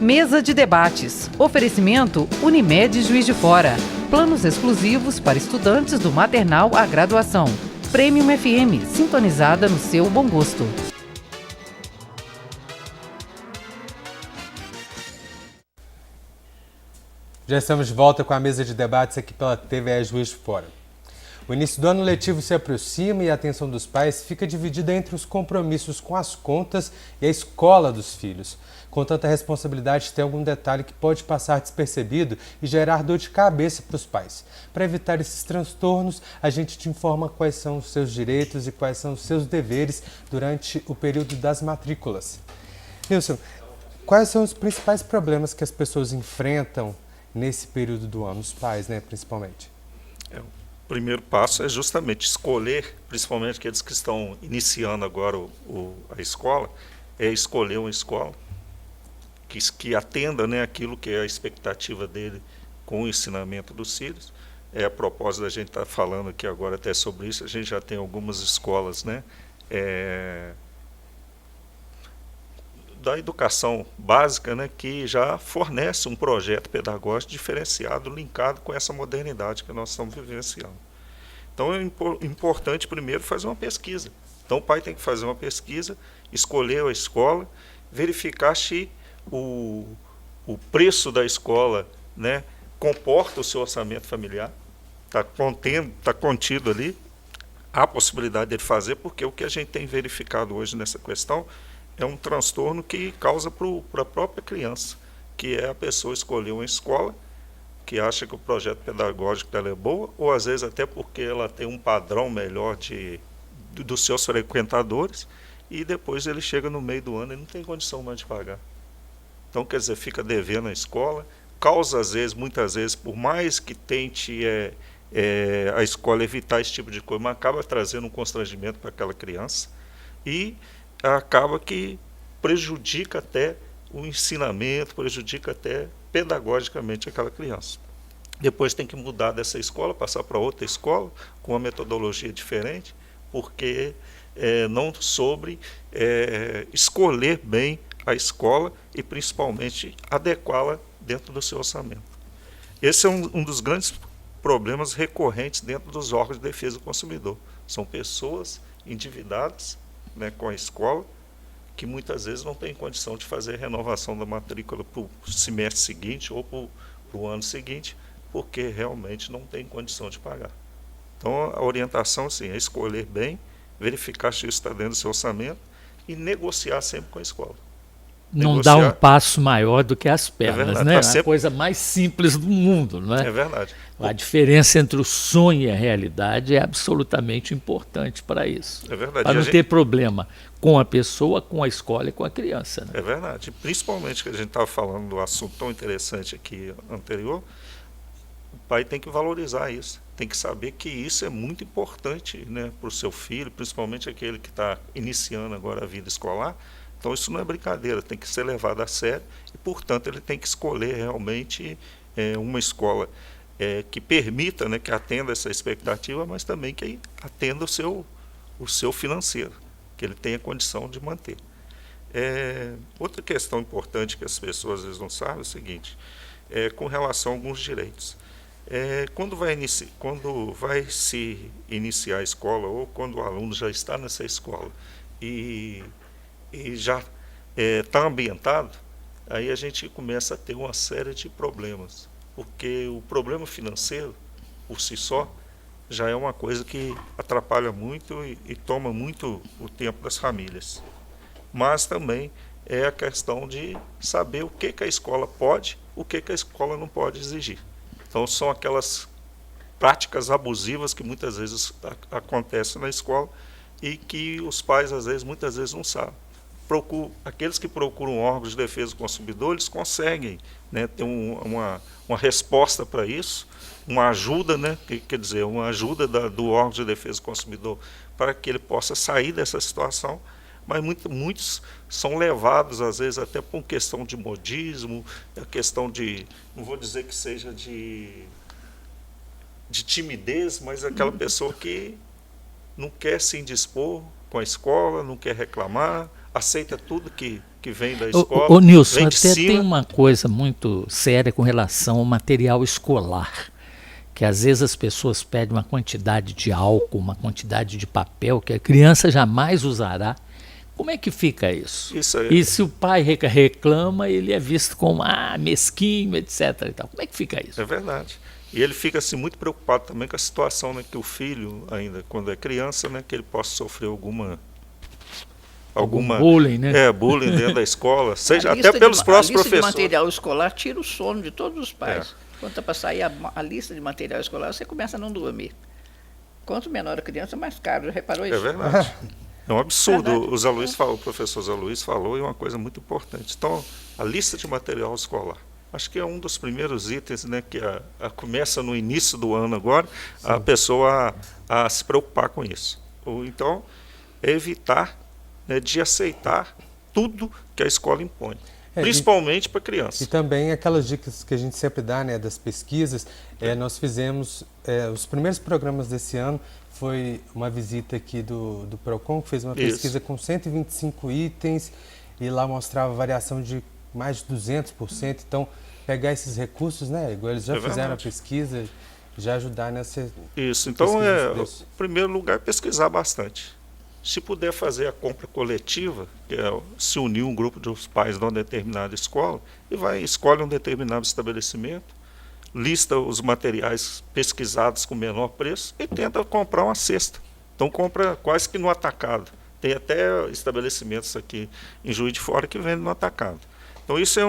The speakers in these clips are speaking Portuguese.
Mesa de debates. Oferecimento Unimed Juiz de Fora. Planos exclusivos para estudantes do maternal à graduação. Premium FM, sintonizada no seu bom gosto. Já estamos de volta com a mesa de debates aqui pela TVE Juiz de Fora. O início do ano letivo se aproxima e a atenção dos pais fica dividida entre os compromissos com as contas e a escola dos filhos. Com tanta responsabilidade, tem algum detalhe que pode passar despercebido e gerar dor de cabeça para os pais. Para evitar esses transtornos, a gente te informa quais são os seus direitos e quais são os seus deveres durante o período das matrículas. Nilson, quais são os principais problemas que as pessoas enfrentam nesse período do ano, os pais, né, principalmente? O primeiro passo é justamente escolher, principalmente aqueles que estão iniciando agora a escola, é escolher uma escola que atenda, né, aquilo que é a expectativa dele com o ensinamento dos filhos. A propósito da gente estar falando aqui agora até sobre isso, a gente já tem algumas escolas, né, da educação básica, né, que já fornece um projeto pedagógico diferenciado, linkado com essa modernidade que nós estamos vivenciando. Então é importante primeiro fazer uma pesquisa. Então o pai tem que fazer uma pesquisa, escolher a escola, verificar se o preço da escola, né, comporta o seu orçamento familiar, está contido ali a possibilidade de ele fazer, porque o que a gente tem verificado hoje nessa questão é um transtorno que causa para a própria criança, que é a pessoa escolher uma escola que acha que o projeto pedagógico dela é boa, ou às vezes até porque ela tem um padrão melhor dos seus frequentadores, e depois ele chega no meio do ano e não tem condição mais de pagar. Então, quer dizer, fica devendo a escola, causa às vezes, muitas vezes, por mais que tente a escola evitar esse tipo de coisa, mas acaba trazendo um constrangimento para aquela criança, e acaba que prejudica até o ensinamento, prejudica até pedagogicamente aquela criança. Depois tem que mudar dessa escola, passar para outra escola, com uma metodologia diferente, porque não soube escolher bem a escola e principalmente adequá-la dentro do seu orçamento. Esse é um dos grandes problemas recorrentes dentro dos órgãos de defesa do consumidor. São pessoas endividadas, né, com a escola, que muitas vezes não tem condição de fazer a renovação da matrícula para o semestre seguinte ou para o ano seguinte, porque realmente não tem condição de pagar. Então a orientação, sim, é escolher bem, verificar se isso está dentro do seu orçamento e negociar sempre com a escola. Não dá um passo maior do que as pernas, verdade, né? É sempre a coisa mais simples do mundo, não é? É verdade. A diferença entre o sonho e a realidade é absolutamente importante para isso. É verdade. Para não ter problema com a pessoa, com a escola e com a criança, né? É verdade. Principalmente que a gente estava falando do assunto tão interessante aqui anterior, o pai tem que valorizar isso. Tem que saber que isso é muito importante, né, para o seu filho, principalmente aquele que está iniciando agora a vida escolar. Então isso não é brincadeira, tem que ser levado a sério e, portanto, ele tem que escolher realmente uma escola que permita, né, que atenda essa expectativa, mas também que atenda o seu financeiro, que ele tenha condição de manter. Outra questão importante que as pessoas às vezes não sabem é o seguinte, com relação a alguns direitos. Quando vai se iniciar a escola ou quando o aluno já está nessa escola e já está ambientado, aí a gente começa a ter uma série de problemas, porque o problema financeiro, por si só, já é uma coisa que atrapalha muito e toma muito o tempo das famílias. Mas também é a questão de saber o que a escola pode, o que a escola não pode exigir. Então são aquelas práticas abusivas que muitas vezes acontecem na escola e que os pais, muitas vezes não sabem. Aqueles que procuram órgãos de defesa do consumidor, eles conseguem, né, ter uma resposta para isso, uma ajuda, né, quer dizer, uma ajuda do órgão de defesa do consumidor para que ele possa sair dessa situação, mas muitos são levados, às vezes, até por uma questão de modismo, a questão de, não vou dizer que seja de timidez, mas aquela pessoa que não quer se indispor com a escola, não quer reclamar, aceita tudo que vem da escola. Ô Nilson, vem de até cima. tem uma coisa muito séria com relação ao material escolar, que às vezes as pessoas pedem uma quantidade de álcool, uma quantidade de papel que a criança jamais usará. Como é que fica isso? Isso aí. E se o pai reclama, ele é visto como mesquinho, etc. E tal. Como é que fica isso? É verdade. E ele fica assim, muito preocupado também com a situação, né, que o filho, ainda quando é criança, né, que ele possa sofrer alguma bullying, né? Bullying dentro da escola, seja A até lista pelos próprios A lista de professores. material escolar tira o sono de todos os pais. Quando está para sair a lista de material escolar, você começa a não dormir. Quanto menor a criança, mais caro. Já reparou isso? É verdade. É um absurdo. Verdade. O professor Zé Luiz falou, e uma coisa muito importante. Então, a lista de material escolar. Acho que é um dos primeiros itens, né, que começa no início do ano agora, a pessoa a se preocupar com isso. Ou então, é evitar, né, de aceitar tudo que a escola impõe. Principalmente para criança. E também aquelas dicas que a gente sempre dá, né, das pesquisas. Nós fizemos, os primeiros programas desse ano, foi uma visita aqui do PROCON, que fez uma pesquisa com 125 itens, e lá mostrava variação de mais de 200%. Então, pegar esses recursos, né, igual eles já fizeram a pesquisa, já ajudar nessa... Isso, então, em primeiro lugar, pesquisar bastante. Se puder fazer a compra coletiva, que é se unir um grupo de pais de uma determinada escola, e escolhe um determinado estabelecimento, lista os materiais pesquisados com menor preço e tenta comprar uma cesta. Então compra quase que no atacado. Tem até estabelecimentos aqui em Juiz de Fora que vendem no atacado. Então isso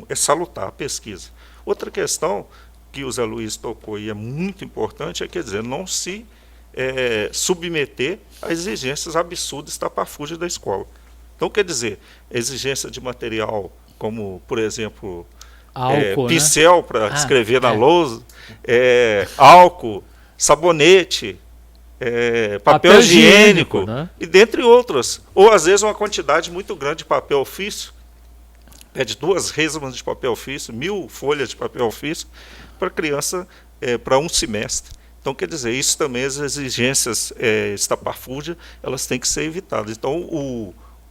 é salutar a pesquisa. Outra questão que o Zé Luiz tocou e é muito importante é, quer dizer, não se submeter a exigências absurdas, estapafúrdias da escola. Então, quer dizer, exigência de material como, por exemplo, álcool, pincel, né, para escrever na lousa, álcool, sabonete, papel higiênico, né, e dentre outras. Ou, às vezes, uma quantidade muito grande de papel ofício, de 2 resmas de papel ofício, 1000 folhas de papel ofício, para criança, para um semestre. Então, quer dizer, isso também, as exigências estapafúrdias, elas têm que ser evitadas. Então,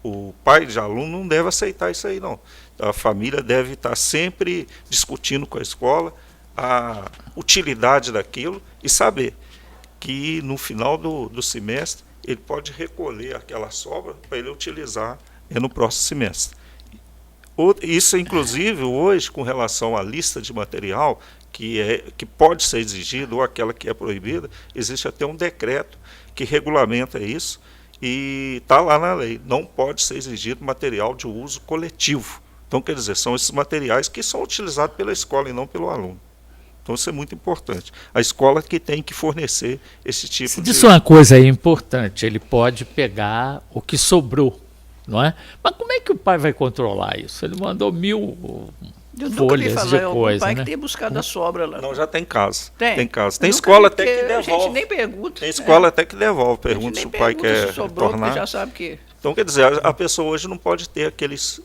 o pai de aluno não deve aceitar isso aí, não. A família deve estar sempre discutindo com a escola a utilidade daquilo e saber que no final do semestre ele pode recolher aquela sobra para ele utilizar no próximo semestre. Isso, inclusive, hoje, com relação à lista de material que pode ser exigido ou aquela que é proibida, existe até um decreto que regulamenta isso e está lá na lei. Não pode ser exigido material de uso coletivo. Então, quer dizer, são esses materiais que são utilizados pela escola e não pelo aluno. Então, isso é muito importante. A escola que tem que fornecer esse tipo de... Isso é uma coisa aí importante. Ele pode pegar o que sobrou, não é? Mas como é que o pai vai controlar isso? Ele mandou 1000... folhas de coisa, o pai, né, que tem buscado a sobra lá. Não, já tem caso. Tem caso. Tem escola até que devolve. A gente nem pergunta. Tem escola até que devolve. Pergunta se o pai quer sobrou, retornar. Já sabe que... Então, quer dizer, a pessoa hoje não pode ter aqueles...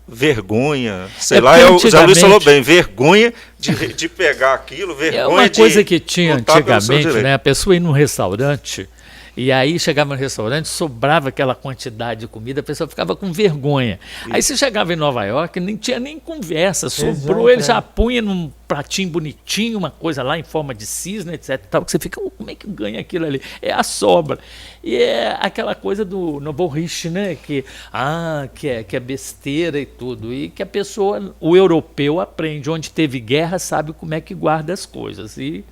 vergonha, sei lá, o Zé Luiz falou bem, vergonha de pegar aquilo, vergonha de... uma coisa que tinha antigamente, né, a pessoa ia num restaurante e aí chegava no restaurante, sobrava aquela quantidade de comida, a pessoa ficava com vergonha. Isso. Aí você chegava em Nova York, nem tinha nem conversa, sobrou, ele já punha num pratinho bonitinho, uma coisa lá em forma de cisne, etc. Tal, que você fica, como é que ganha aquilo ali? É a sobra. E é aquela coisa do novorriche, né? Que é besteira e tudo. E que a pessoa, o europeu aprende, onde teve guerra, sabe como é que guarda as coisas. E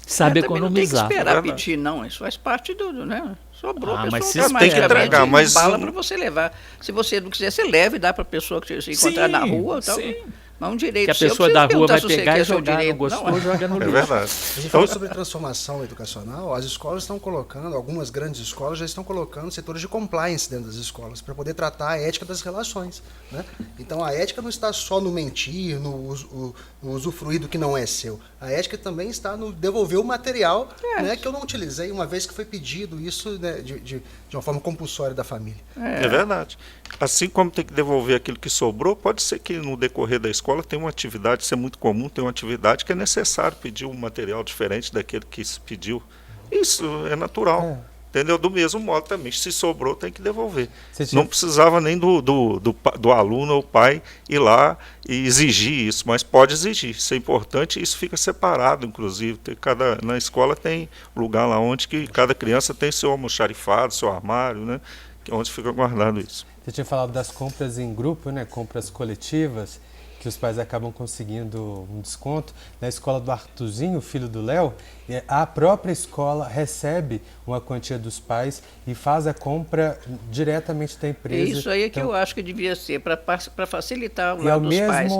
sabe economizar. Não tem que esperar pedir, não. Isso faz parte do, né? Sobrou, a mas pessoa tem que entregar, mas bala para você levar. Se você não quiser, você leva e dá para a pessoa que você encontrar na rua. Tal. Mas um direito que a pessoa da rua vai pegar e jogar no gostou, joga no lixo. É verdade. A gente falou sobre transformação educacional, as escolas estão colocando, algumas grandes escolas já estão colocando setores de compliance dentro das escolas, para poder tratar a ética das relações, né? Então a ética não está só no mentir, no usufruir do que não é seu. A ética também está no devolver o material, né, que eu não utilizei, uma vez que foi pedido isso, né, de uma forma compulsória da família. É verdade. Assim como tem que devolver aquilo que sobrou, pode ser que no decorrer da escola tenha uma atividade, isso é muito comum, tem uma atividade que é necessário pedir um material diferente daquele que se pediu. Isso é natural. Entendeu? Do mesmo modo também, se sobrou, tem que devolver. Não precisava nem do aluno ou pai ir lá e exigir isso, mas pode exigir. Isso é importante e isso fica separado, inclusive. Na escola tem lugar lá onde que cada criança tem seu almoxarifado, seu armário, né? Onde fica guardado isso. Você tinha falado das compras em grupo, né? Compras coletivas, que os pais acabam conseguindo um desconto. Na escola do Artuzinho, filho do Léo, a própria escola recebe uma quantia dos pais e faz a compra diretamente da empresa. Isso aí é que eu acho que devia ser, para facilitar o lado dos pais.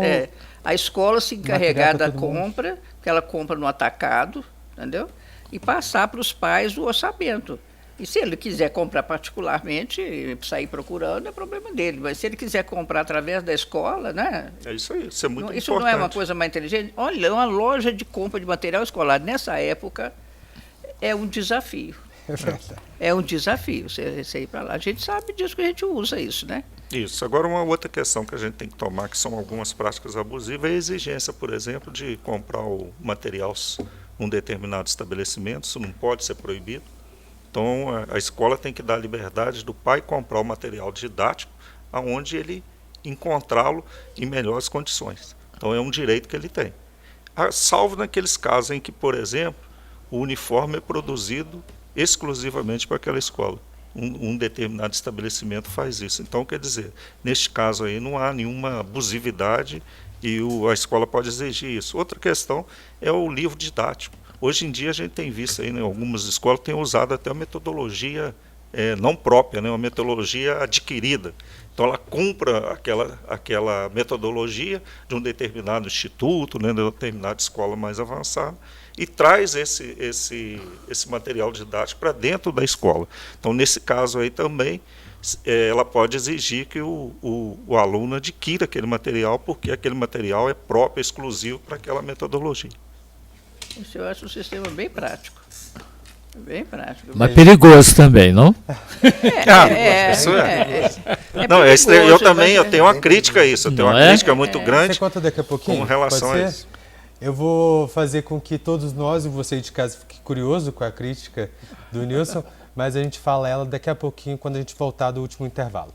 A escola se encarregar da compra, que ela compra no atacado, entendeu? E passar para os pais o orçamento. E se ele quiser comprar particularmente, sair procurando, é problema dele. Mas se ele quiser comprar através da escola, né? É isso aí, isso é muito importante. Isso não é uma coisa mais inteligente? Olha, uma loja de compra de material escolar, nessa época, é um desafio. É um desafio você ir para lá. A gente sabe disso, que a gente usa isso, né? Isso. Agora, uma outra questão que a gente tem que tomar, que são algumas práticas abusivas, é a exigência, por exemplo, de comprar o material num determinado estabelecimento. Isso não pode ser proibido. Então, a escola tem que dar liberdade do pai comprar o material didático aonde ele encontrá-lo em melhores condições. Então, é um direito que ele tem. Salvo naqueles casos em que, por exemplo, o uniforme é produzido exclusivamente para aquela escola. Um determinado estabelecimento faz isso. Então, quer dizer, neste caso aí não há nenhuma abusividade e a escola pode exigir isso. Outra questão é o livro didático. Hoje em dia a gente tem visto aí, né, algumas escolas têm usado até uma metodologia não própria, né, uma metodologia adquirida. Então ela compra aquela metodologia de um determinado instituto, né, de uma determinada escola mais avançada, e traz esse material didático para dentro da escola. Então, nesse caso aí também, ela pode exigir que o aluno adquira aquele material, porque aquele material é próprio, exclusivo para aquela metodologia. Isso eu acho um sistema bem prático. Bem prático. Mas perigoso também, não? Eu tenho uma crítica a isso. Eu tenho uma crítica muito grande. Você conta daqui a pouquinho? Com relação a isso. Eu vou fazer com que todos nós e você de casa fique curioso com a crítica do Nilson, mas a gente fala ela daqui a pouquinho quando a gente voltar do último intervalo.